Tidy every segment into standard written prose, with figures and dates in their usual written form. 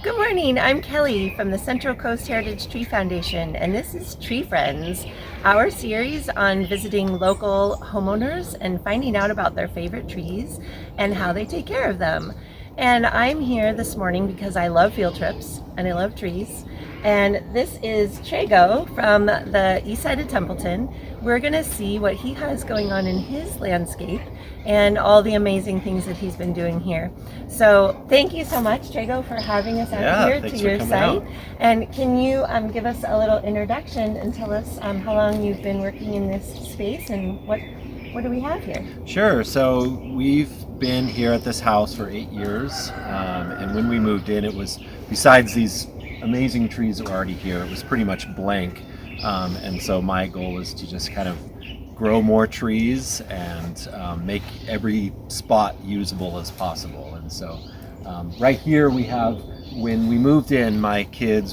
Good morning, I'm Kelly from the Central Coast Heritage Tree Foundation, and this is Tree Friends, our series on visiting local homeowners and finding out about their favorite trees and how they take care of them. And I'm here this morning because I love field trips and I love trees. And this is Trago from the east side of Templeton. We're going to see what he has going on in his landscape and all the amazing things that he's been doing here. So thank you so much, Trago, for having us out here to your site. And can you give us a little introduction and tell us how long you've been working in this space and what do we have here? Sure. So we've been here at this house for 8 years, and when we moved in, it was, besides these amazing trees that were already here, it was pretty much blank. And so my goal was to just kind of grow more trees and make every spot usable as possible. And so right here we have, when we moved in,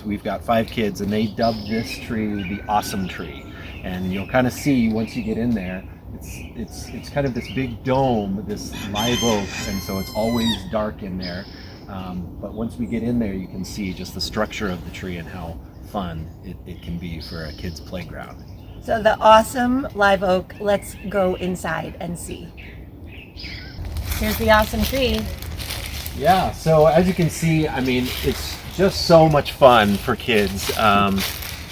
we've got 5 kids, and they dubbed this tree the awesome tree. And you'll kind of see once you get in there, it's kind of this big dome, this live oak, and so it's always dark in there. But once we get in there, you can see just the structure of the tree and how fun it can be for a kid's playground. So the awesome live oak, let's go inside and see. Here's the awesome tree. Yeah, so as you can see, I mean, it's just so much fun for kids.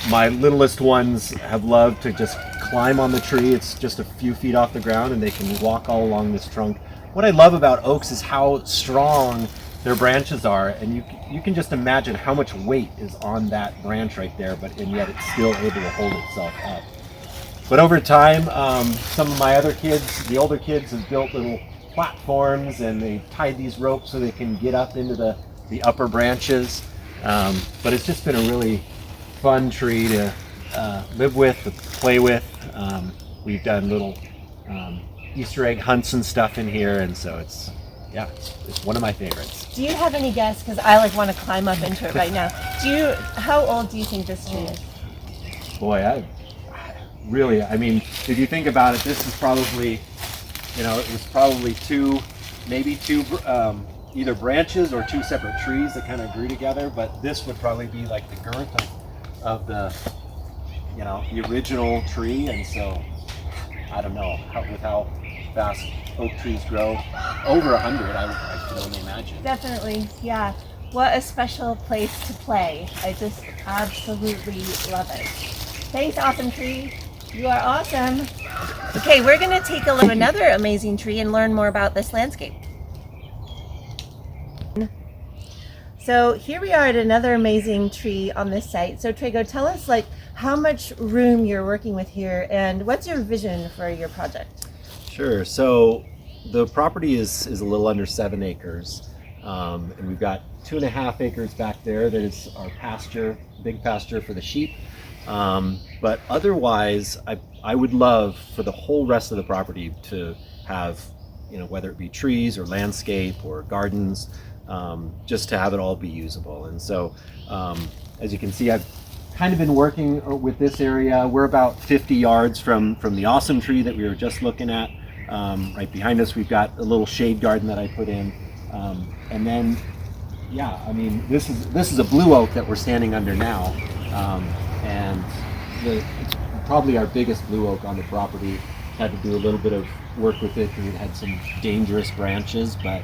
My littlest ones have loved to just climb on the tree. It's just a few feet off the ground and they can walk all along this trunk. What I love about oaks is how strong their branches are, and you can just imagine how much weight is on that branch right there, and yet it's still able to hold itself up. But over time, some of my other kids, the older kids, have built little platforms and they tied these ropes so they can get up into the upper branches. But it's just been a really fun tree to live with, to play with. We've done little Easter egg hunts and stuff in here, and so it's one of my favorites. Do you have any guess? Because I want to climb up into it right now. How old do you think this tree is? Boy, I mean, if you think about it, this is probably, it was probably maybe two either branches or 2 separate trees that kind of grew together, but this would probably be like the girth of the, the original tree. And so I don't know with how fast oak trees grow. Over 100, I can only imagine. Definitely, yeah. What a special place to play. I just absolutely love it. Thanks, awesome tree. You are awesome. Okay, we're going to take a look at another amazing tree and learn more about this landscape. So here we are at another amazing tree on this site. So Trago, tell us how much room you're working with here and what's your vision for your project? Sure. So the property is a little under 7 acres, and we've got 2.5 acres back there that is our pasture, big pasture for the sheep. But otherwise, I would love for the whole rest of the property to have, whether it be trees or landscape or gardens, just to have it all be usable. And so, as you can see, I've kind of been working with this area. We're about 50 yards from the awesome tree that we were just looking at. Right behind us, we've got a little shade garden that I put in. And then, I mean, this is a blue oak that we're standing under now. And it's probably our biggest blue oak on the property. Had to do a little bit of work with it because it had some dangerous branches, but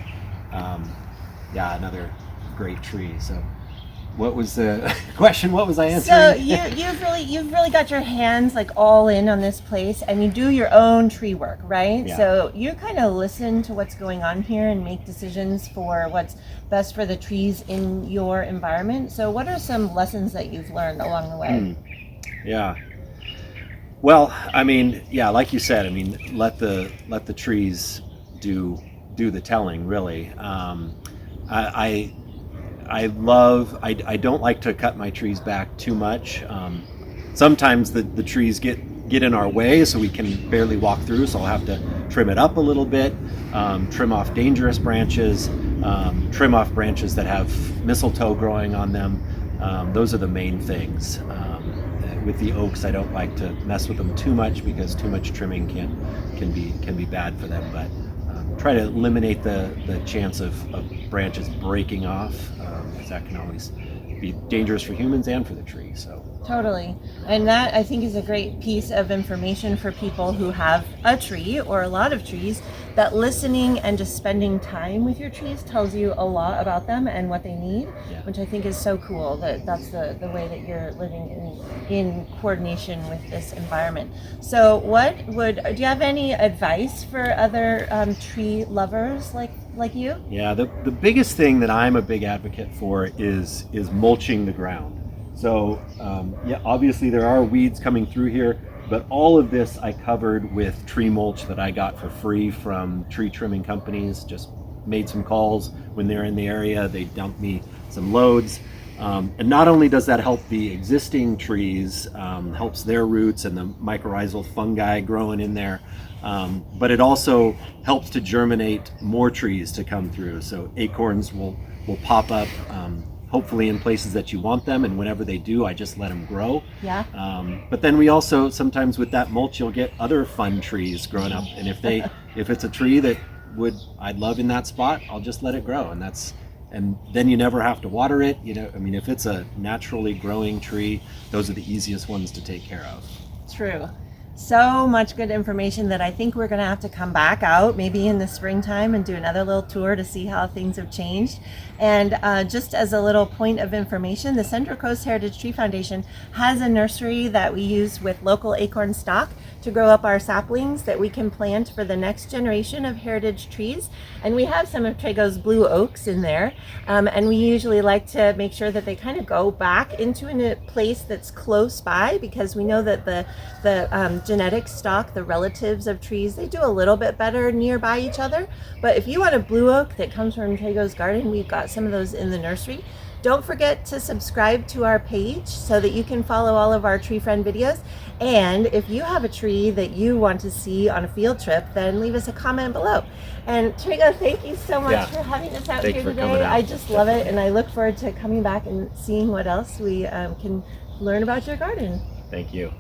another great tree. So what was the question? What was I answering? So you've really got your hands all in on this place, and you do your own tree work, right? Yeah. So you kind of listen to what's going on here and make decisions for what's best for the trees in your environment. So what are some lessons that you've learned along the way? Yeah. Well, I mean, like you said, I mean, let the trees do the telling, really. I don't like to cut my trees back too much. Sometimes the trees get in our way, so we can barely walk through, so I'll have to trim it up a little bit, trim off dangerous branches, trim off branches that have mistletoe growing on them. Those are the main things. With the oaks, I don't like to mess with them too much because too much trimming can be bad for them, but try to eliminate the chance of branches breaking off. because that can always be dangerous for humans and for the tree. So Totally. And that, I think, is a great piece of information for people who have a tree or a lot of trees, that listening and just spending time with your trees tells you a lot about them and what they need, Yeah. which I think is so cool that that's the way that you're living in coordination with this environment. So do you have any advice for other tree lovers like you? yeah, the biggest thing that I'm a big advocate for is mulching the ground. So yeah, obviously there are weeds coming through here, but all of this I covered with tree mulch that I got for free from tree trimming companies. Just made some calls when they're in the area. They dumped me some loads. And not only does that help the existing trees, helps their roots and the mycorrhizal fungi growing in there, but it also helps to germinate more trees to come through. So acorns will pop up, hopefully in places that you want them, and whenever they do, I just let them grow. Yeah. But then we also, sometimes with that mulch, you'll get other fun trees growing up, and if it's a tree that I'd love in that spot, I'll just let it grow, and then you never have to water it. I mean, if it's a naturally growing tree, those are the easiest ones to take care of. True. So much good information that I think we're going to have to come back out maybe in the springtime and do another little tour to see how things have changed. And just as a little point of information, the Central Coast Heritage Tree Foundation has a nursery that we use with local acorn stock to grow up our saplings that we can plant for the next generation of heritage trees. And we have some of Trago's blue oaks in there. And we usually like to make sure that they kind of go back into a place that's close by, because we know that the genetic stock, the relatives of trees, they do a little bit better nearby each other. But if you want a blue oak that comes from Trago's garden, we've got some of those in the nursery. Don't forget to subscribe to our page so that you can follow all of our tree friend videos. And if you have a tree that you want to see on a field trip, then leave us a comment below. And Trago, thank you so much for having us out Thanks here for today. coming out. I just love it, and I look forward to coming back and seeing what else we can learn about your garden. Thank you.